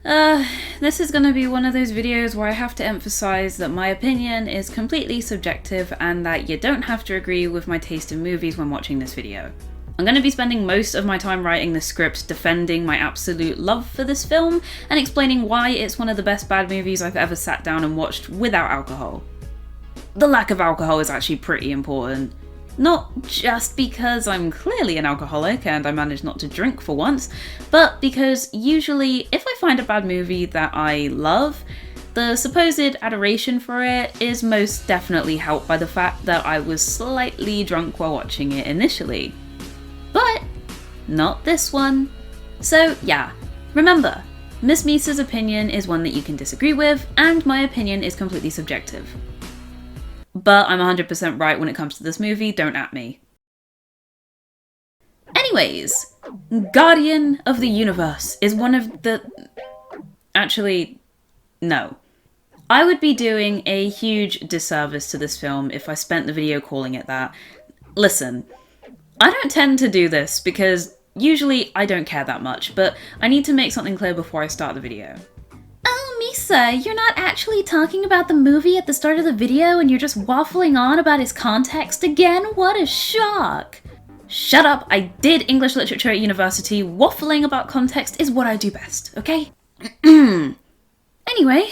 This is gonna be one of those videos where I have to emphasize that my opinion is completely subjective and that you don't have to agree with my taste in movies when watching this video. I'm gonna be spending most of my time writing the script defending my absolute love for this film and explaining why it's one of the best bad movies I've ever sat down and watched without alcohol. The lack of alcohol is actually pretty important. Not just because I'm clearly an alcoholic and I manage not to drink for once, but because usually if I find a bad movie that I love, the supposed adoration for it is most definitely helped by the fact that I was slightly drunk while watching it initially. But not this one. So yeah, remember, Miss Misa's opinion is one that you can disagree with, and my opinion is completely subjective. But I'm 100% right when it comes to this movie, don't at me. Anyways, Guardian of the Universe is one of the... Actually, no. I would be doing a huge disservice to this film if I spent the video calling it that. Listen, I don't tend to do this because usually I don't care that much, but I need to make something clear before I start the video. Oh, Misa, you're not actually talking about the movie at the start of the video and you're just waffling on about its context again? What a shock! Shut up, I did English literature at university. Waffling about context is what I do best, okay? Anyway,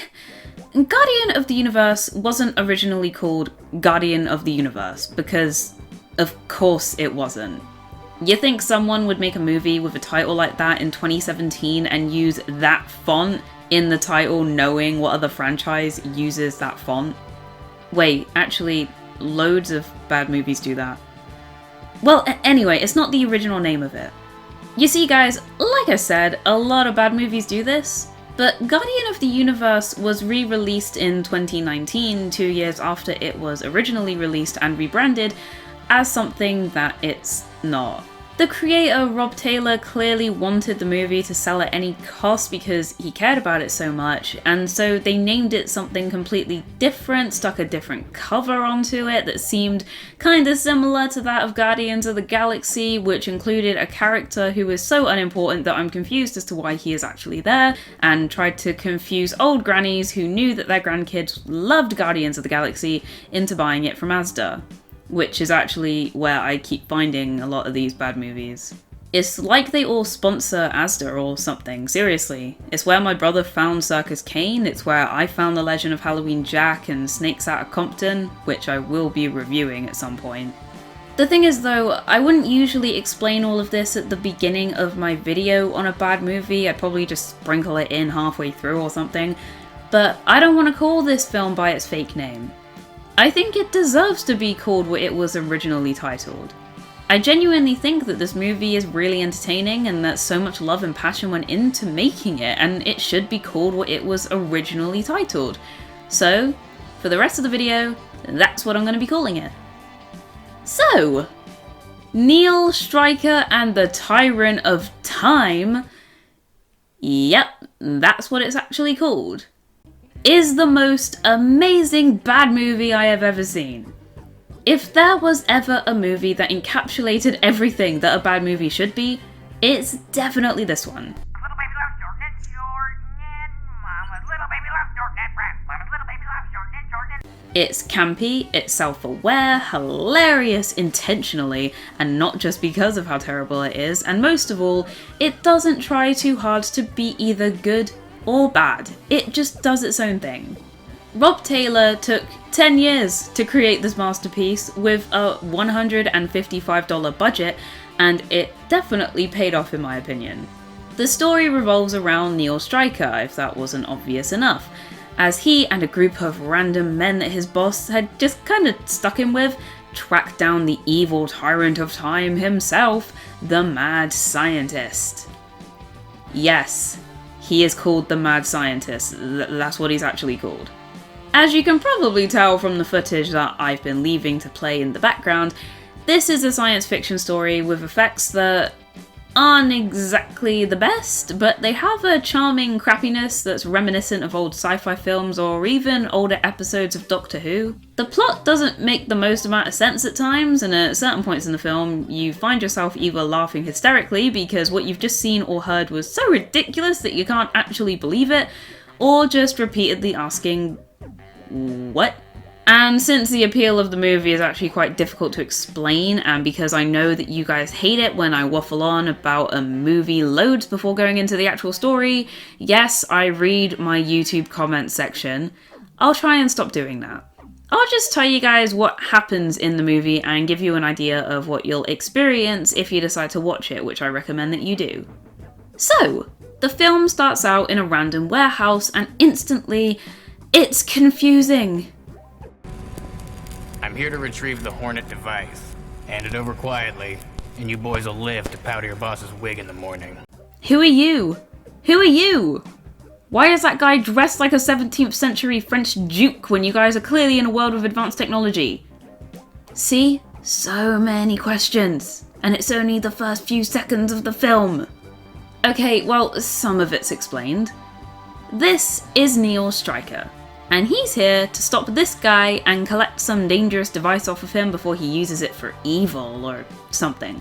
Guardian of the Universe wasn't originally called Guardian of the Universe because, of course it wasn't. You think someone would make a movie with a title like that in 2017 and use that font in the title knowing what other franchise uses that font? Wait, actually, loads of bad movies do that. Well, anyway, it's not the original name of it. You see guys, like I said, a lot of bad movies do this, but Guardian of the Universe was re-released in 2019, 2 years after it was originally released and rebranded as something that it's not. The creator, Rob Taylor, clearly wanted the movie to sell at any cost because he cared about it so much, and so they named it something completely different, stuck a different cover onto it that seemed kinda similar to that of Guardians of the Galaxy, which included a character who is so unimportant that I'm confused as to why he is actually there, and tried to confuse old grannies who knew that their grandkids loved Guardians of the Galaxy into buying it from Asda. Which is actually where I keep finding a lot of these bad movies. It's like they all sponsor Asda or something, seriously. It's where my brother found Circus Kane, it's where I found The Legend of Halloween Jack and Snakes Out of Compton, which I will be reviewing at some point. The thing is though, I wouldn't usually explain all of this at the beginning of my video on a bad movie, I'd probably just sprinkle it in halfway through or something, but I don't want to call this film by its fake name. I think it deserves to be called what it was originally titled. I genuinely think that this movie is really entertaining and that so much love and passion went into making it, and it should be called what it was originally titled. So, for the rest of the video, that's what I'm going to be calling it. So, Neil, Stryker and the Tyrant of Time, yep, that's what it's actually called, is the most amazing bad movie I have ever seen. If there was ever a movie that encapsulated everything that a bad movie should be, it's definitely this one. It's campy, it's self-aware, hilarious intentionally, and not just because of how terrible it is, and most of all, it doesn't try too hard to be either good or bad. It just does its own thing. Rob Taylor took 10 years to create this masterpiece with a $155 budget, and it definitely paid off in my opinion. The story revolves around Neil Stryker, if that wasn't obvious enough, as he and a group of random men that his boss had just kinda stuck him with tracked down the evil Tyrant of Time himself, the Mad Scientist. Yes, he is called the Mad Scientist, that's what he's actually called. As you can probably tell from the footage that I've been leaving to play in the background, this is a science fiction story with effects that aren't exactly the best, but they have a charming crappiness that's reminiscent of old sci-fi films or even older episodes of Doctor Who. The plot doesn't make the most amount of sense at times, and at certain points in the film, you find yourself either laughing hysterically because what you've just seen or heard was so ridiculous that you can't actually believe it, or just repeatedly asking, what? And since the appeal of the movie is actually quite difficult to explain, and because I know that you guys hate it when I waffle on about a movie loads before going into the actual story, yes, I read my YouTube comment section, I'll try and stop doing that. I'll just tell you guys what happens in the movie and give you an idea of what you'll experience if you decide to watch it, which I recommend that you do. So, the film starts out in a random warehouse and instantly, it's confusing. I'm here to retrieve the Hornet device. Hand it over quietly, and you boys will live to powder your boss's wig in the morning. Who are you? Who are you? Why is that guy dressed like a 17th century French duke when you guys are clearly in a world of advanced technology? See? So many questions. And it's only the first few seconds of the film. Okay, well, some of it's explained. This is Neil Stryker. And he's here to stop this guy and collect some dangerous device off of him before he uses it for evil or something.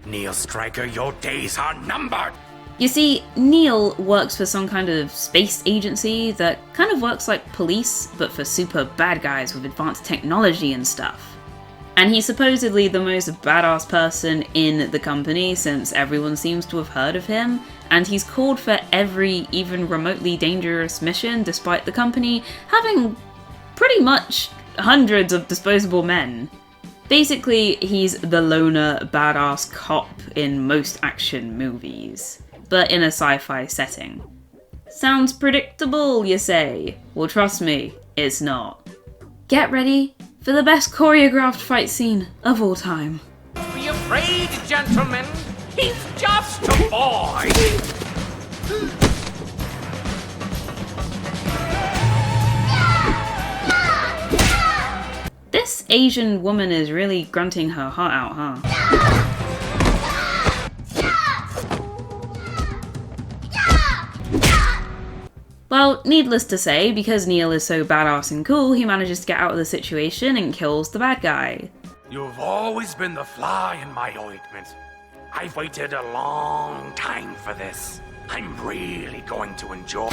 Neil Stryker, your days are numbered! You see, Neil works for some kind of space agency that kind of works like police, but for super bad guys with advanced technology and stuff. And he's supposedly the most badass person in the company since everyone seems to have heard of him, and he's called for every even remotely dangerous mission despite the company having pretty much hundreds of disposable men. Basically, he's the loner badass cop in most action movies, but in a sci-fi setting. Sounds predictable, you say? Well, trust me, it's not. Get ready for the best choreographed fight scene of all time. Be afraid, gentlemen! He's just a boy! This Asian woman is really grunting her heart out, huh? Well, needless to say, because Neil is so badass and cool, he manages to get out of the situation and kills the bad guy. You've always been the fly in my ointment. I've waited a long time for this. I'm really going to enjoy.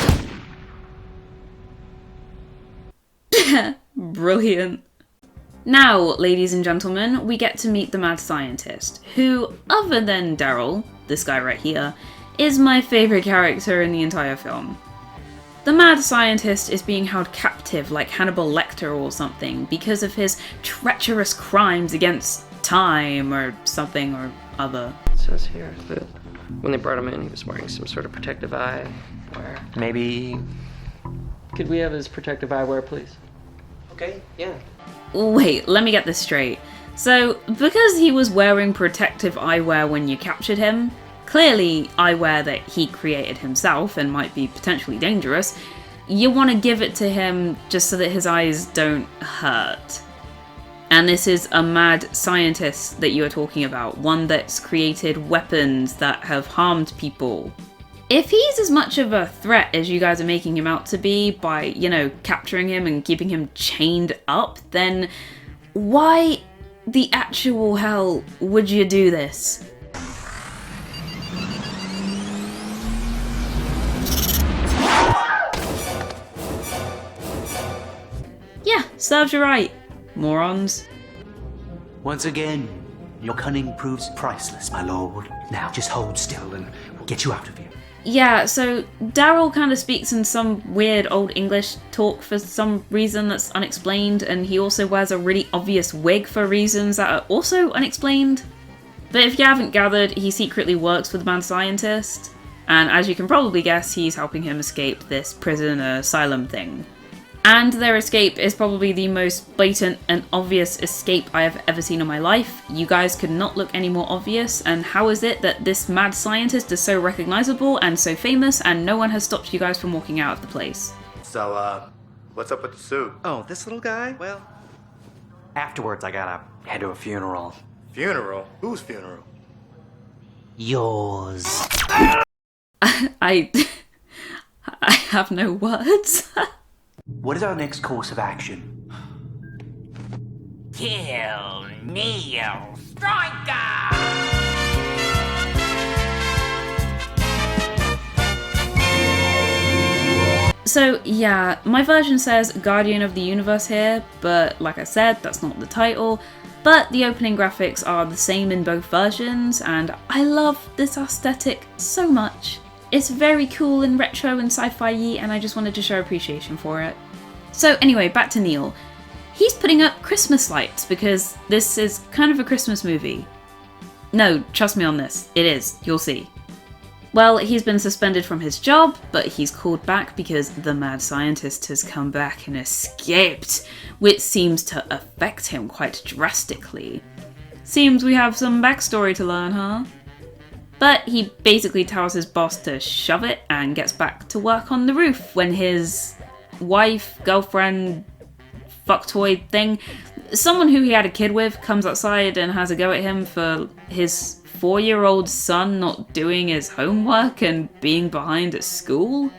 Brilliant. Now, ladies and gentlemen, we get to meet the mad scientist, who, other than Daryl, this guy right here, is my favourite character in the entire film. The mad scientist is being held captive like Hannibal Lecter or something because of his treacherous crimes against time or something or other. It says here that when they brought him in, he was wearing some sort of protective eyewear. Maybe... Could we have his protective eyewear, please? Okay, yeah. Wait, let me get this straight. So, because he was wearing protective eyewear when you captured him, clearly eyewear that he created himself and might be potentially dangerous, you want to give it to him just so that his eyes don't hurt. And this is a mad scientist that you are talking about, one that's created weapons that have harmed people. If he's as much of a threat as you guys are making him out to be by, you know, capturing him and keeping him chained up, then why the actual hell would you do this? Yeah, serves you right, morons. Once again, your cunning proves priceless, my lord. Now, just hold still and we'll get you out of here. Yeah, so Daryl kind of speaks in some weird old English talk for some reason that's unexplained, and he also wears a really obvious wig for reasons that are also unexplained. But if you haven't gathered, he secretly works for the mad scientist, and as you can probably guess, he's helping him escape this prison asylum thing. And their escape is probably the most blatant and obvious escape I have ever seen in my life. You guys could not look any more obvious, and how is it that this mad scientist is so recognizable and so famous and no one has stopped you guys from walking out of the place? So, what's up with the suit? Oh, this little guy? Well, afterwards I gotta head to a funeral. Funeral? Whose funeral? yours. I have no words. What is our next course of action? Kill Neil Stryker! So yeah, my version says Guardian of the Universe here, but like I said, that's not the title. But the opening graphics are the same in both versions, and I love this aesthetic so much. It's very cool and retro and sci-fi-y, and I just wanted to show appreciation for it. So anyway, back to Neil. He's putting up Christmas lights because this is kind of a Christmas movie. No, trust me on this, it is, you'll see. Well, he's been suspended from his job, but he's called back because the mad scientist has come back and escaped, which seems to affect him quite drastically. Seems we have some backstory to learn, huh? But he basically tells his boss to shove it and gets back to work on the roof when his wife, girlfriend, fucktoy thing, someone who he had a kid with, comes outside and has a go at him for his 4-year-old son not doing his homework and being behind at school.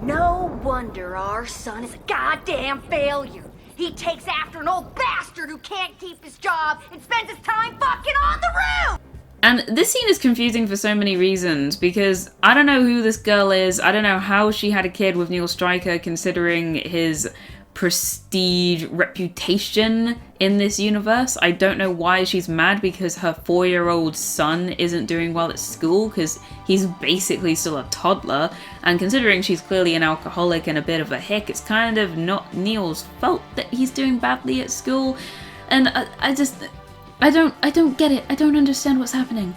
No wonder our son is a goddamn failure. He takes after an old bastard who can't keep his job and spends his time fucking on the roof! And this scene is confusing for so many reasons, because I don't know who this girl is, I don't know how she had a kid with Neil Stryker considering his prestige reputation in this universe. I don't know why she's mad because her 4-year-old son isn't doing well at school, because he's basically still a toddler, and considering she's clearly an alcoholic and a bit of a hick, it's kind of not Neil's fault that he's doing badly at school. And I don't get it. I don't understand what's happening.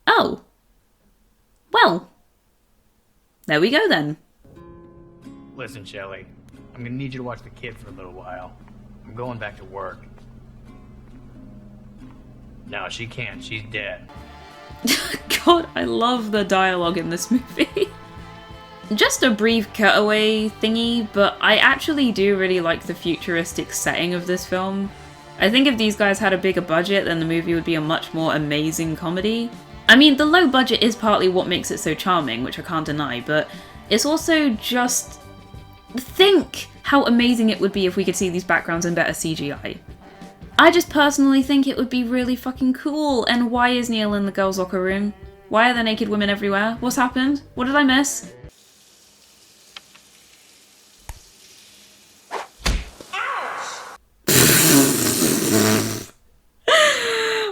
Oh. Well. There we go then. Listen, Shelley, I'm gonna need you to watch the kid for a little while. I'm going back to work. No, she can't. She's dead. God, I love the dialogue in this movie. Just a brief cutaway thingy, but I actually do really like the futuristic setting of this film. I think if these guys had a bigger budget, then the movie would be a much more amazing comedy. I mean, the low budget is partly what makes it so charming, which I can't deny, but it's also just... think how amazing it would be if we could see these backgrounds in better CGI. I just personally think it would be really fucking cool, and why is Neil in the girls' locker room? Why are there naked women everywhere? What's happened? What did I miss?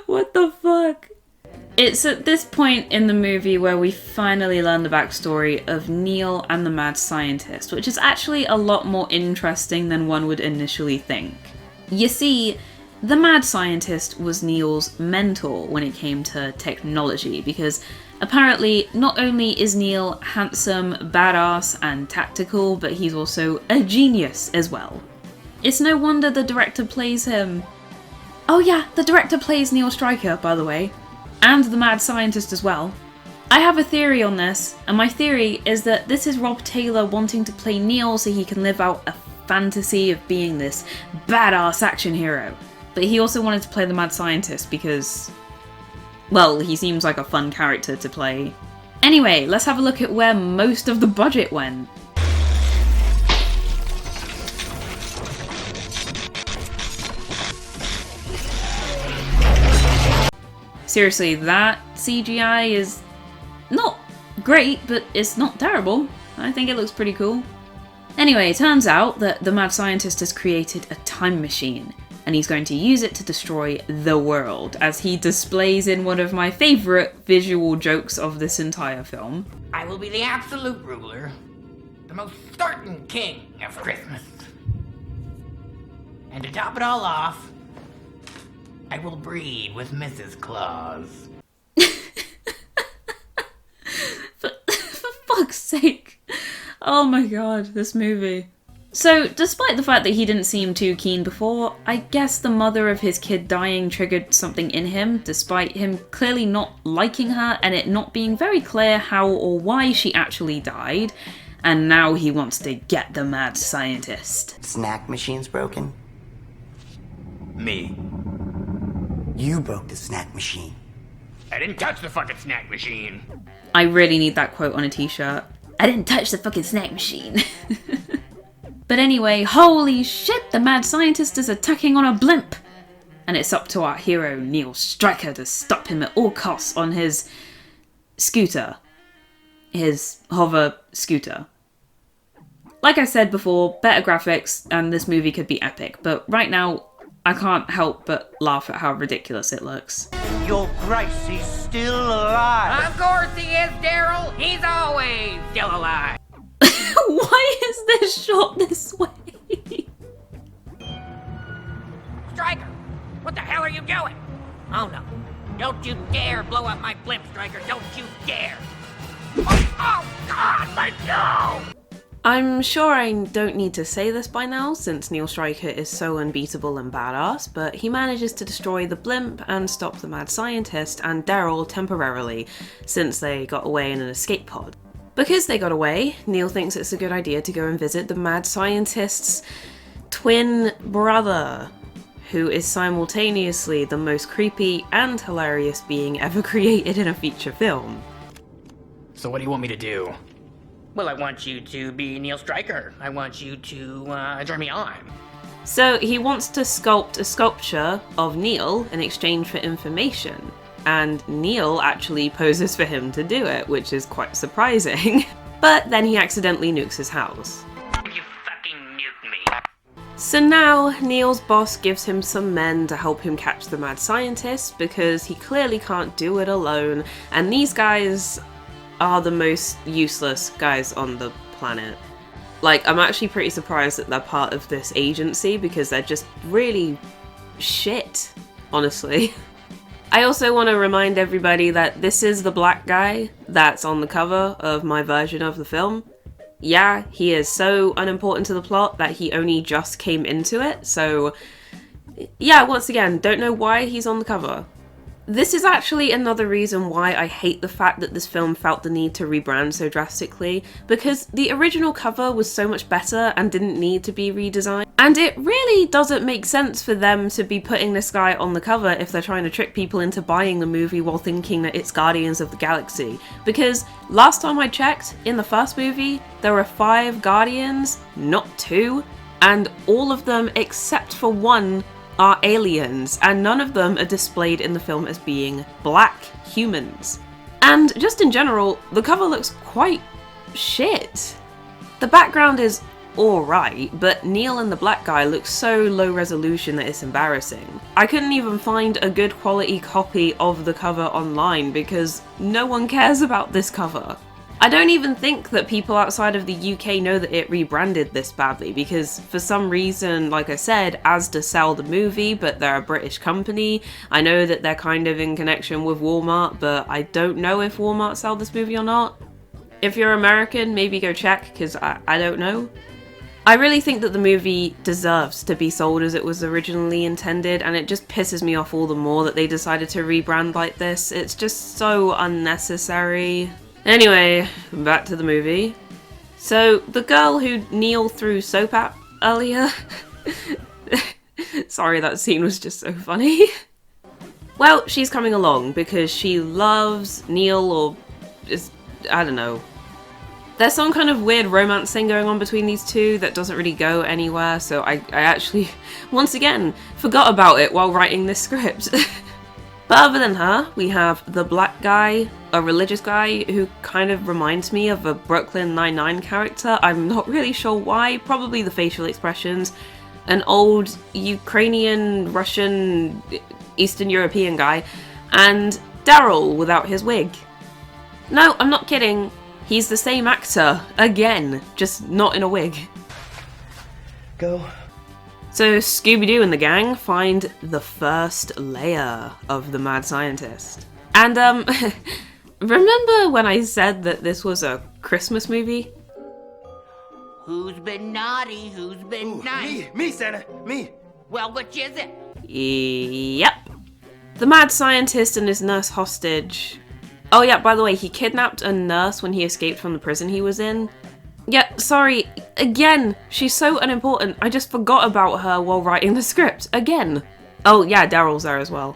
What the fuck? It's at this point in the movie where we finally learn the backstory of Neil and the mad scientist, which is actually a lot more interesting than one would initially think. You see, the mad scientist was Neil's mentor when it came to technology, because apparently not only is Neil handsome, badass, and tactical, but he's also a genius as well. It's no wonder the director plays him. Oh yeah, the director plays Neil Stryker, by the way. And the mad scientist as well. I have a theory on this, and my theory is that this is Rob Taylor wanting to play Neil so he can live out a fantasy of being this badass action hero. But he also wanted to play the mad scientist because, well, he seems like a fun character to play. Anyway, let's have a look at where most of the budget went. Seriously, that CGI is not great, but it's not terrible. I think it looks pretty cool. Anyway, it turns out that the mad scientist has created a time machine, and he's going to use it to destroy the world, as he displays in one of my favourite visual jokes of this entire film. I will be the absolute ruler, the most certain king of Christmas. And to top it all off, I will breed with Mrs. Claus. For fuck's sake. Oh my god, this movie. So, despite the fact that he didn't seem too keen before, I guess the mother of his kid dying triggered something in him, despite him clearly not liking her and it not being very clear how or why she actually died, and now he wants to get the mad scientist. Snack machine's broken. Me. You broke the snack machine. I didn't touch the fucking snack machine. I really need that quote on a t-shirt. I didn't touch the fucking snack machine. But anyway, holy shit, the mad scientist is attacking on a blimp! And it's up to our hero, Neil Stryker, to stop him at all costs on his scooter. His hover scooter. Like I said before, better graphics and this movie could be epic, but right now, I can't help but laugh at how ridiculous it looks. Your Grace, he's still alive. Of course he is, Daryl. He's always still alive. Why is this shot this way? Stryker, what the hell are you doing? Oh no. Don't you dare blow up my blimp, Stryker. Don't you dare. Oh God, let go! I'm sure I don't need to say this by now, since Neil Stryker is so unbeatable and badass, but he manages to destroy the blimp and stop the mad scientist and Daryl temporarily, since they got away in an escape pod. Because they got away, Neil thinks it's a good idea to go and visit the mad scientist's twin brother, who is simultaneously the most creepy and hilarious being ever created in a feature film. So what do you want me to do? Well, I want you to be Neil Stryker. I want you to join me on. So he wants to sculpt a sculpture of Neil in exchange for information, and Neil actually poses for him to do it, which is quite surprising. But then he accidentally nukes his house. You fucking nuked me. So now, Neil's boss gives him some men to help him catch the mad scientist, because he clearly can't do it alone, and these guys are the most useless guys on the planet. Like, I'm actually pretty surprised that they're part of this agency, because they're just really shit, honestly. I also want to remind everybody that this is the black guy that's on the cover of my version of the film. Yeah, he is so unimportant to the plot that he only just came into it, so yeah, once again, don't know why he's on the cover. This is actually another reason why I hate the fact that this film felt the need to rebrand so drastically, because the original cover was so much better and didn't need to be redesigned. And it really doesn't make sense for them to be putting this guy on the cover if they're trying to trick people into buying the movie while thinking that it's Guardians of the Galaxy. Because last time I checked, in the first movie, there were 5 Guardians, not 2, and all of them except for one are aliens, and none of them are displayed in the film as being black humans. And just in general, the cover looks quite shit. The background is alright, but Neil and the black guy look so low resolution that it's embarrassing. I couldn't even find a good quality copy of the cover online because no one cares about this cover. I don't even think that people outside of the UK know that it rebranded this badly, because for some reason, like I said, Asda sell the movie, but they're a British company. I know that they're kind of in connection with Walmart, but I don't know if Walmart sell this movie or not. If you're American, maybe go check, because I don't know. I really think that the movie deserves to be sold as it was originally intended, and it just pisses me off all the more that they decided to rebrand like this. It's just so unnecessary. Anyway, back to the movie. So, the girl who Neil threw soap at earlier... Sorry, that scene was just so funny. Well, she's coming along because she loves Neil, or just, I don't know. There's some kind of weird romance thing going on between these two that doesn't really go anywhere, so I actually, once again, forgot about it while writing this script. But other than her, we have the black guy, a religious guy who kind of reminds me of a Brooklyn Nine-Nine character. I'm not really sure why, probably the facial expressions. An old Ukrainian, Russian, Eastern European guy, and Daryl without his wig. No, I'm not kidding. He's the same actor, again, just not in a wig. Go. So Scooby-Doo and the gang find the first layer of the mad scientist. And remember when I said that this was a Christmas movie? Who's been naughty? Who's been nice? Me, Santa, me. Well, which is it? Yep. The mad scientist and his nurse hostage. Oh yeah, by the way, he kidnapped a nurse when he escaped from the prison he was in. Yeah, sorry, again, she's so unimportant, I just forgot about her while writing the script, again. Oh yeah, Daryl's there as well.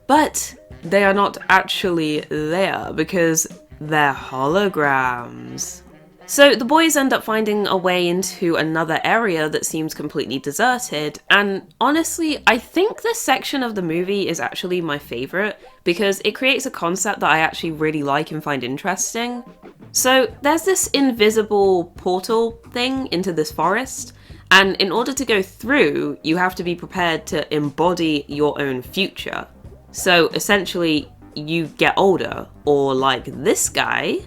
But they are not actually there because they're holograms. So the boys end up finding a way into another area that seems completely deserted, and honestly, I think this section of the movie is actually my favourite because it creates a concept that I actually really like and find interesting. So there's this invisible portal thing into this forest, and in order to go through, you have to be prepared to embody your own future. So essentially, you get older, or like this guy.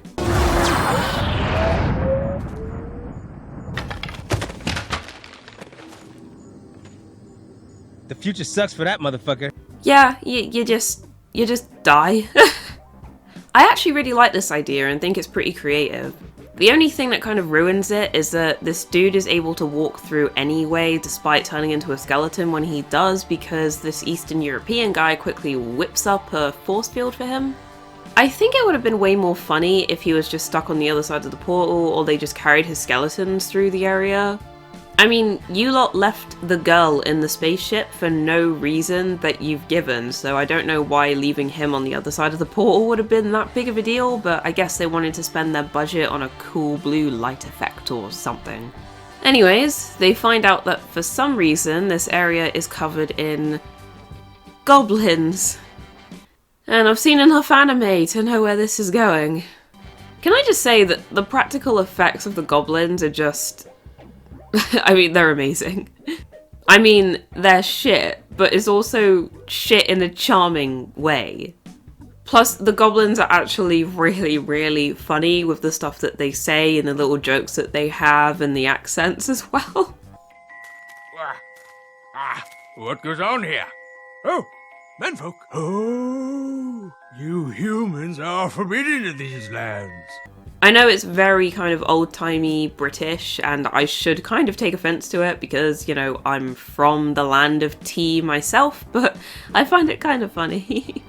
The future sucks for that motherfucker. Yeah, you just die. I actually really like this idea and think it's pretty creative. The only thing that kind of ruins it is that this dude is able to walk through anyway despite turning into a skeleton when he does, because this Eastern European guy quickly whips up a force field for him. I think it would have been way more funny if he was just stuck on the other side of the portal, or they just carried his skeletons through the area. I mean, you lot left the girl in the spaceship for no reason that you've given, so I don't know why leaving him on the other side of the portal would have been that big of a deal, but I guess they wanted to spend their budget on a cool blue light effect or something. Anyways, they find out that for some reason this area is covered in goblins. And I've seen enough anime to know where this is going. Can I just say that the practical effects of the goblins are just... I mean, they're amazing. I mean, they're shit, but it's also shit in a charming way. Plus, the goblins are actually really, really funny with the stuff that they say and the little jokes that they have and the accents as well. What goes on here? Oh, menfolk. Oh, you humans are forbidden in these lands. I know it's very kind of old-timey British, and I should kind of take offense to it because, you know, I'm from the land of tea myself, but I find it kind of funny.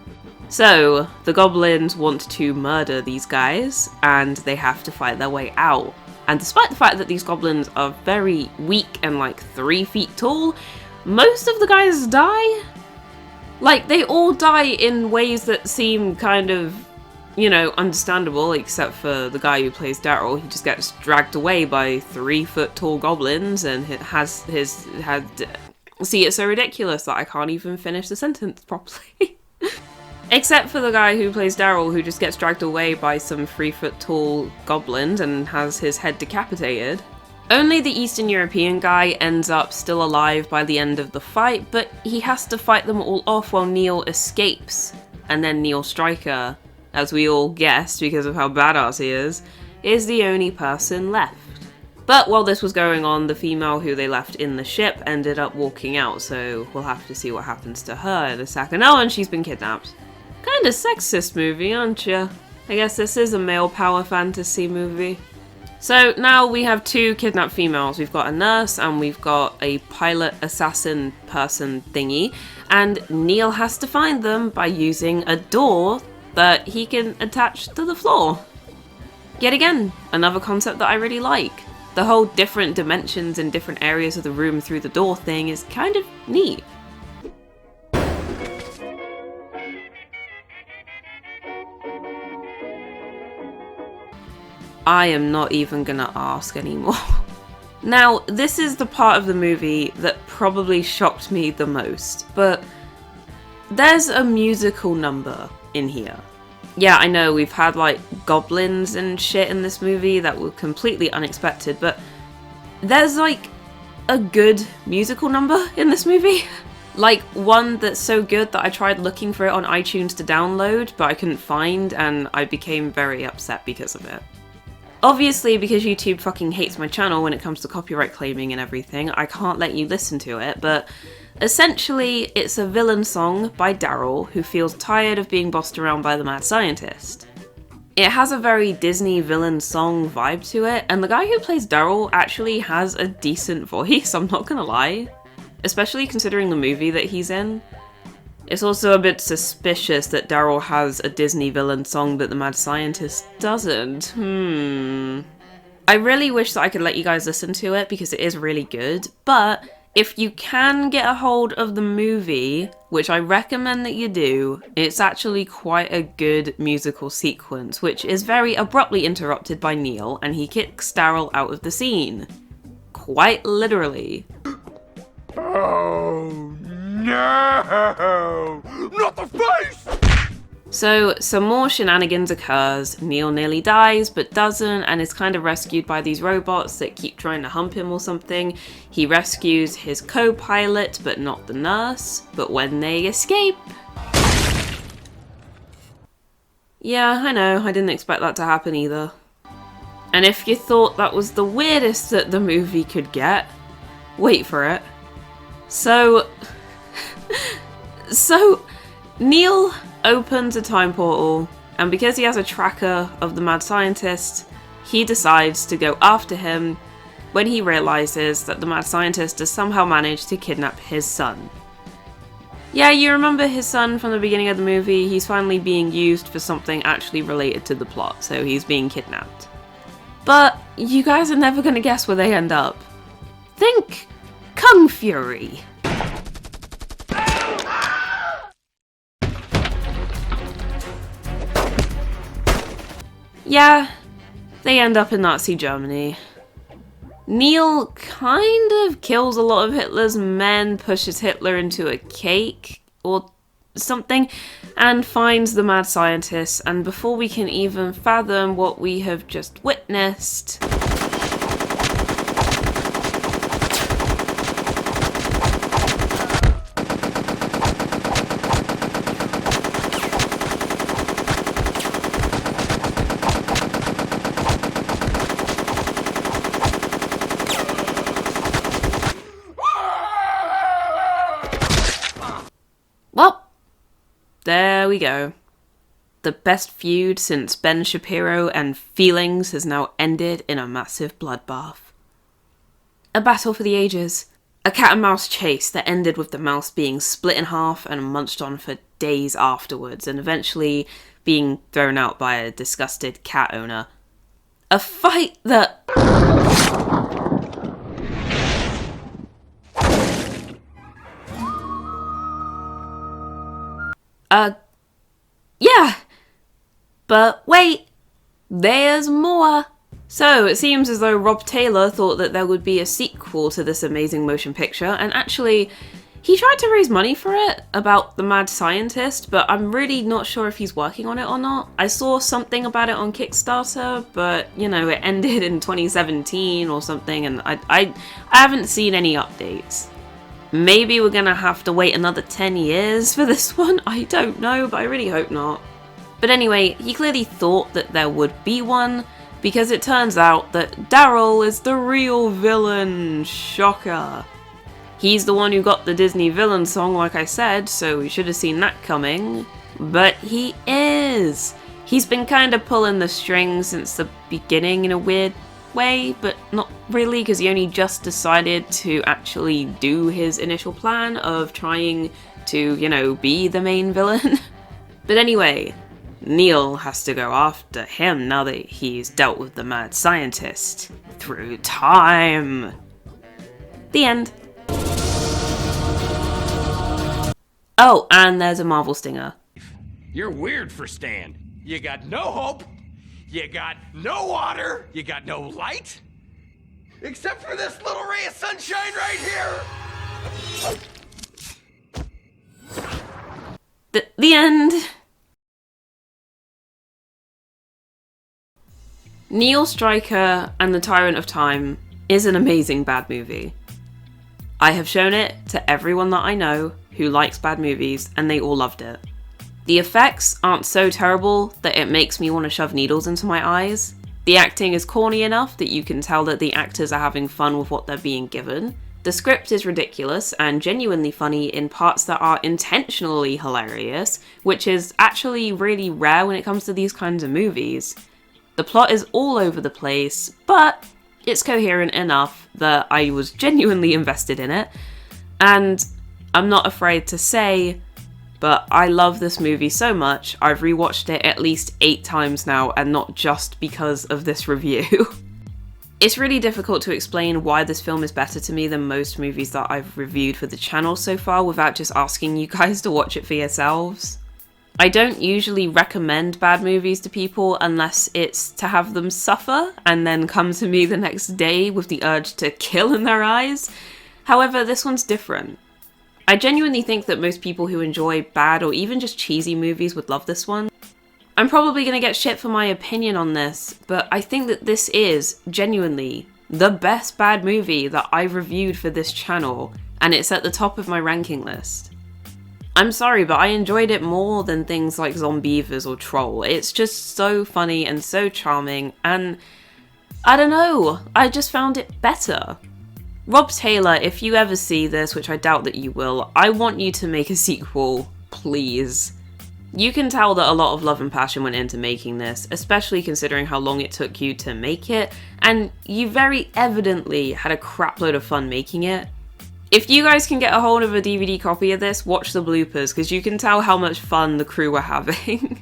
So, the goblins want to murder these guys, and they have to fight their way out. And despite the fact that these goblins are very weak and like 3 feet tall, most of the guys die. Like, they all die in ways that seem kind of, you know, understandable, except for the guy who plays Daryl. He just gets dragged away by 3 foot tall goblins and has his head. See, it's so ridiculous that I can't even finish the sentence properly. Except for the guy who plays Daryl, who just gets dragged away by some 3 foot tall goblins and has his head decapitated. Only the Eastern European guy ends up still alive by the end of the fight, but he has to fight them all off while Neil escapes. And then Neil Stryker, as we all guessed because of how badass he is the only person left. But while this was going on, the female who they left in the ship ended up walking out, so we'll have to see what happens to her in a second. Oh, and she's been kidnapped. Kinda sexist movie, aren't you? I guess this is a male power fantasy movie. So now we have 2 kidnapped females. We've got a nurse and we've got a pilot assassin person thingy, and Neil has to find them by using a door that he can attach to the floor. Yet again, another concept that I really like. The whole different dimensions in different areas of the room through the door thing is kind of neat. I am not even gonna ask anymore. Now, this is the part of the movie that probably shocked me the most, but there's a musical number in here. Yeah, I know we've had like goblins and shit in this movie that were completely unexpected, but there's like a good musical number in this movie. Like one that's so good that I tried looking for it on iTunes to download, but I couldn't find, and I became very upset because of it. Obviously, because YouTube fucking hates my channel when it comes to copyright claiming and everything, I can't let you listen to it, but essentially it's a villain song by Daryl, who feels tired of being bossed around by the mad scientist. It has a very Disney villain song vibe to it, and the guy who plays Daryl actually has a decent voice, I'm not gonna lie. Especially considering the movie that he's in. It's also a bit suspicious that Daryl has a Disney villain song but the mad scientist doesn't. I really wish that I could let you guys listen to it because it is really good, but if you can get a hold of the movie, which I recommend that you do. It's actually quite a good musical sequence, which is very abruptly interrupted by Neil, and he kicks Daryl out of the scene. Quite literally. Oh, no! Not the face! So, some more shenanigans occurs. Neil nearly dies, but doesn't, and is kind of rescued by these robots that keep trying to hump him or something. He rescues his co-pilot, but not the nurse. But when they escape... Yeah, I know, I didn't expect that to happen either. And if you thought that was the weirdest that the movie could get, wait for it. So Neil opens a time portal, and because he has a tracker of the mad scientist, he decides to go after him when he realizes that the mad scientist has somehow managed to kidnap his son. Yeah, you remember his son from the beginning of the movie. He's finally being used for something actually related to the plot, so he's being kidnapped. But you guys are never gonna guess where they end up. Think Kung Fury. Yeah, they end up in Nazi Germany. Neil kind of kills a lot of Hitler's men, pushes Hitler into a cake or something, and finds the mad scientist, and before we can even fathom what we have just witnessed... Well, there we go. The best feud since Ben Shapiro and Feelings has now ended in a massive bloodbath. A battle for the ages. A cat and mouse chase that ended with the mouse being split in half and munched on for days afterwards, and eventually being thrown out by a disgusted cat owner. A fight that... yeah! But wait, there's more! So, it seems as though Rob Taylor thought that there would be a sequel to this amazing motion picture, and actually, he tried to raise money for it, about the mad scientist, but I'm really not sure if he's working on it or not. I saw something about it on Kickstarter, but, you know, it ended in 2017 or something, and I haven't seen any updates. Maybe we're gonna have to wait another 10 years for this one, I don't know, but I really hope not. But anyway, he clearly thought that there would be one, because it turns out that Daryl is the real villain. Shocker. He's the one who got the Disney villain song, like I said, so we should have seen that coming. But he is! He's been kind of pulling the strings since the beginning in a weird way, but not really, because he only just decided to actually do his initial plan of trying to, you know, be the main villain. But anyway, Neil has to go after him now that he's dealt with the mad scientist. Through time. The end. Oh, and there's a Marvel stinger. You're weird for Stan. You got no hope, you got no water, you got no light, except for this little ray of sunshine right here. The end. Neil Stryker and the Tyrant of Time is an amazing bad movie. I have shown it to everyone that I know who likes bad movies, and they all loved it. The effects aren't so terrible that it makes me want to shove needles into my eyes. The acting is corny enough that you can tell that the actors are having fun with what they're being given. The script is ridiculous and genuinely funny in parts that are intentionally hilarious, which is actually really rare when it comes to these kinds of movies. The plot is all over the place, but it's coherent enough that I was genuinely invested in it. And I'm not afraid to say, but I love this movie so much, I've rewatched it at least 8 times now, and not just because of this review. It's really difficult to explain why this film is better to me than most movies that I've reviewed for the channel so far without just asking you guys to watch it for yourselves. I don't usually recommend bad movies to people unless it's to have them suffer and then come to me the next day with the urge to kill in their eyes. However, this one's different. I genuinely think that most people who enjoy bad or even just cheesy movies would love this one. I'm probably going to get shit for my opinion on this, but I think that this is genuinely the best bad movie that I've reviewed for this channel, and it's at the top of my ranking list. I'm sorry, but I enjoyed it more than things like Zombievers or Troll. It's just so funny and so charming, and I don't know, I just found it better. Rob Taylor, if you ever see this, which I doubt that you will, I want you to make a sequel, please. You can tell that a lot of love and passion went into making this, especially considering how long it took you to make it, and you very evidently had a crapload of fun making it. If you guys can get a hold of a DVD copy of this, watch the bloopers, because you can tell how much fun the crew were having.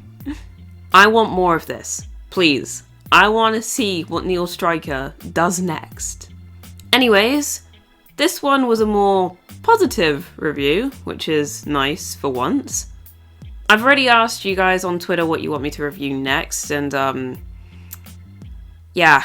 I want more of this, please. I want to see what Neil Stryker does next. Anyways, this one was a more positive review, which is nice for once. I've already asked you guys on Twitter what you want me to review next, and yeah.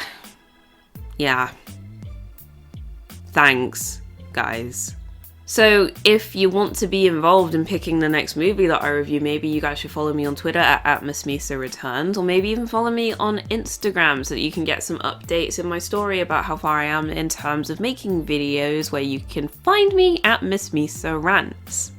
Thanks, guys. So if you want to be involved in picking the next movie that I review, maybe you guys should follow me on Twitter at MissMisaReturns, or maybe even follow me on Instagram so that you can get some updates in my story about how far I am in terms of making videos, where you can find me at MissMisaRants.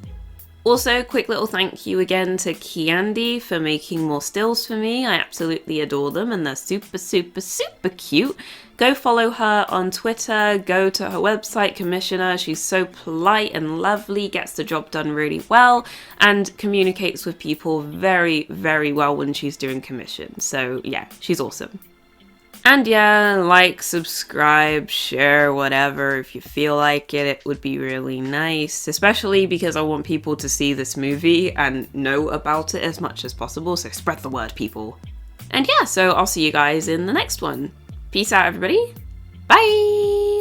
Also, quick little thank you again to Kyandy for making more stills for me. I absolutely adore them and they're super, super, super cute. Go follow her on Twitter, go to her website, commission her. She's so polite and lovely, gets the job done really well, and communicates with people very, very well when she's doing commissions. So yeah, she's awesome. And yeah, like, subscribe, share, whatever. If you feel like it, it would be really nice. Especially because I want people to see this movie and know about it as much as possible. So spread the word, people. And yeah, so I'll see you guys in the next one. Peace out, everybody. Bye!